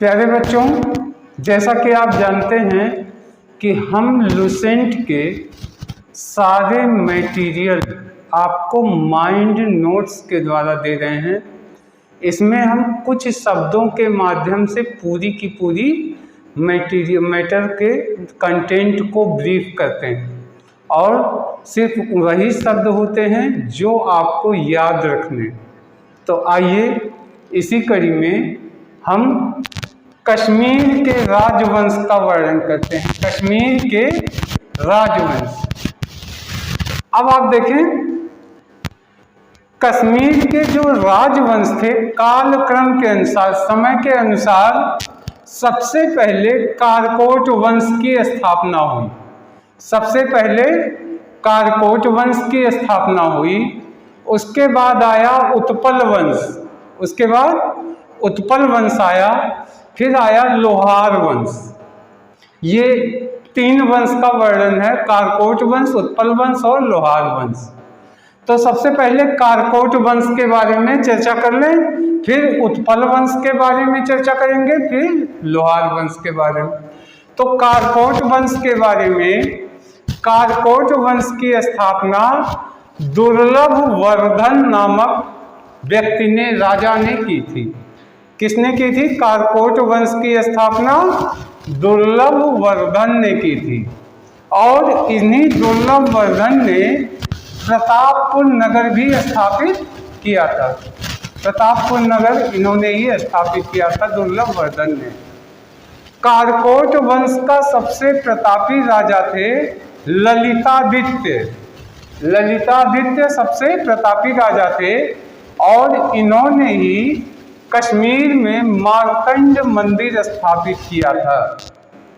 प्यारे बच्चों, जैसा कि आप जानते हैं कि हम लुसेंट के सारे मटेरियल आपको माइंड नोट्स के द्वारा दे रहे हैं। इसमें हम कुछ शब्दों के माध्यम से पूरी की पूरी मैटर के कंटेंट को ब्रीफ करते हैं और सिर्फ वही शब्द होते हैं जो आपको याद रखने। तो आइए इसी कड़ी में हम कश्मीर के राजवंश का वर्णन करते हैं। कश्मीर के राजवंश। अब आप देखें, कश्मीर के जो राजवंश थे कालक्रम के अनुसार, समय के अनुसार सबसे पहले कारकोट वंश की स्थापना हुई। सबसे पहले कारकोट वंश की स्थापना हुई, उसके बाद आया उत्पल वंश, उसके बाद उत्पल वंश आया, फिर आया लोहार वंश। ये 3 वंश का वर्णन है, कारकोट वंश, उत्पल वंश और लोहार वंश। तो सबसे पहले कारकोट वंश के बारे में चर्चा कर लें, फिर उत्पल वंश के बारे में चर्चा करेंगे, फिर लोहार वंश के बारे में। तो कारकोट वंश के बारे में, कारकोट वंश की स्थापना दुर्लभ वर्धन नामक व्यक्ति ने, राजा ने की थी। किसने की थी? कारकोट वंश की स्थापना दुर्लभ वर्धन ने की थी। और इन्हीं दुर्लभ वर्धन ने प्रतापपुर नगर भी स्थापित किया था। प्रतापपुर नगर इन्होंने ही स्थापित किया था, दुर्लभ वर्धन ने। कारकोट वंश का सबसे प्रतापी राजा थे ललितादित्य। ललितादित्य सबसे प्रतापी राजा थे और इन्होंने ही कश्मीर में मार्तंड मंदिर स्थापित किया था।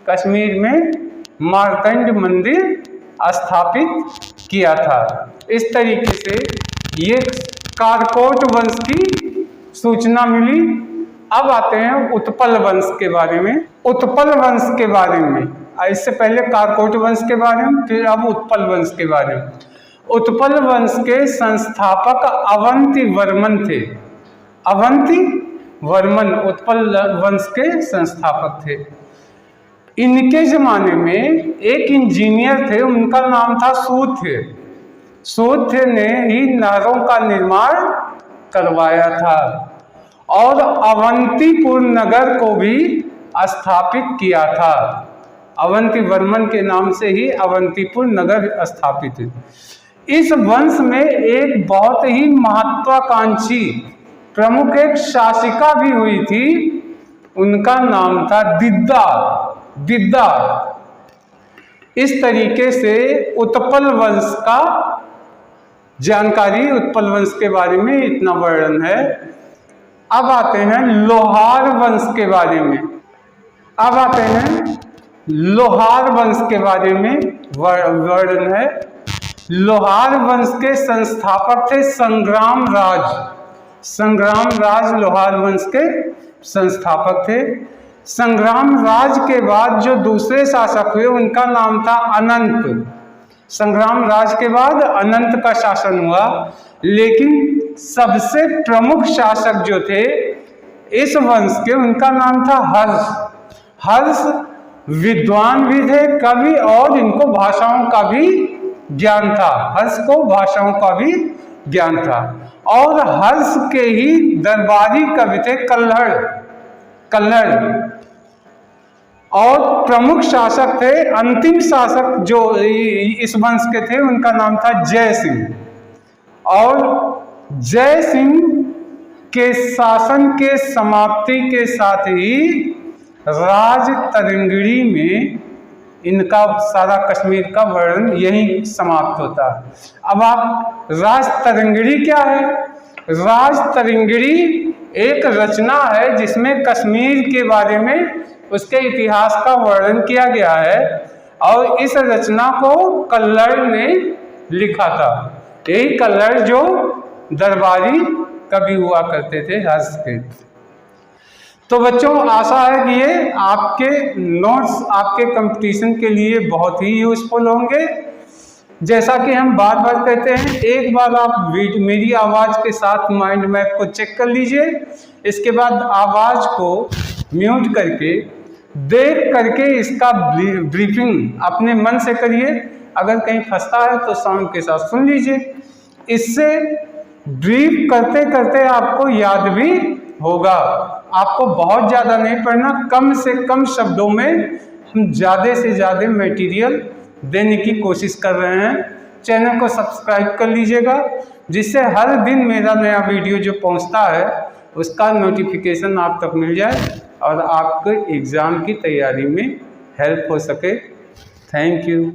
कश्मीर में मार्तंड मंदिर स्थापित किया था। इस तरीके से ये कारकोट वंश की सूचना मिली। अब आते हैं उत्पल वंश के बारे में। उत्पल वंश के बारे में, इससे पहले कारकोट वंश के बारे में, फिर अब उत्पल वंश के बारे में। उत्पल वंश के संस्थापक अवंती वर्मन थे। अवंती वर्मन उत्पल वंश के संस्थापक थे। इनके जमाने में एक इंजीनियर थे, उनका नाम था सूथ्य। सूथ्य ने ही नहरों का निर्माण करवाया था और अवंतीपुर नगर को भी स्थापित किया था। अवंती वर्मन के नाम से ही अवंतीपुर नगर स्थापित है। इस वंश में एक बहुत ही महत्वाकांक्षी प्रमुख एक शासिका भी हुई थी, उनका नाम था दिद्दा। दिद्दा। इस तरीके से उत्पल वंश का जानकारी, उत्पल वंश के बारे में इतना वर्णन है। अब आते हैं लोहार वंश के बारे में। अब आते हैं लोहार वंश के बारे में वर्णन है। लोहार वंश के संस्थापक थे संग्राम राज। संग्राम राज लोहार वंश के संस्थापक थे। संग्राम राज के बाद जो दूसरे शासक हुए उनका नाम था अनंत। संग्राम राज के बाद अनंत का शासन हुआ, लेकिन सबसे प्रमुख शासक जो थे इस वंश के, उनका नाम था हर्ष। हर्ष विद्वान भी थे, कवि, और इनको भाषाओं का भी ज्ञान था। हर्ष को भाषाओं का भी ज्ञान था और हर्ष के ही दरबारी कवि थे कल्हड़। कल्हड़। और प्रमुख शासक थे, अंतिम शासक जो इस वंश के थे उनका नाम था जय सिंह। और जय सिंह के शासन के समाप्ति के साथ ही राज तरंगिणी में इनका सारा कश्मीर का वर्णन यही समाप्त होता है। अब आप, राज तरंगिणी क्या है? राज तरंगिणी एक रचना है जिसमें कश्मीर के बारे में, उसके इतिहास का वर्णन किया गया है और इस रचना को कल्हड़ ने लिखा था। यही कल्हड़ जो दरबारी कवि हुआ करते थे हर्ष के। तो बच्चों, आशा है कि ये आपके नोट्स आपके कंपटीशन के लिए बहुत ही यूजफुल होंगे। जैसा कि हम बार बार कहते हैं, एक बार आप मेरी आवाज़ के साथ माइंड मैप को चेक कर लीजिए। इसके बाद आवाज़ को म्यूट करके देख करके इसका ब्रीफिंग अपने मन से करिए। अगर कहीं फंसता है तो साउंड के साथ सुन लीजिए। इससे ब्रीफ करते करते आपको याद भी होगा। आपको बहुत ज़्यादा नहीं पढ़ना, कम से कम शब्दों में हम ज़्यादा से ज़्यादा मटेरियल देने की कोशिश कर रहे हैं। चैनल को सब्सक्राइब कर लीजिएगा, जिससे हर दिन मेरा नया वीडियो जो पहुंचता है उसका नोटिफिकेशन आप तक मिल जाए और आपके एग्ज़ाम की तैयारी में हेल्प हो सके। Thank you.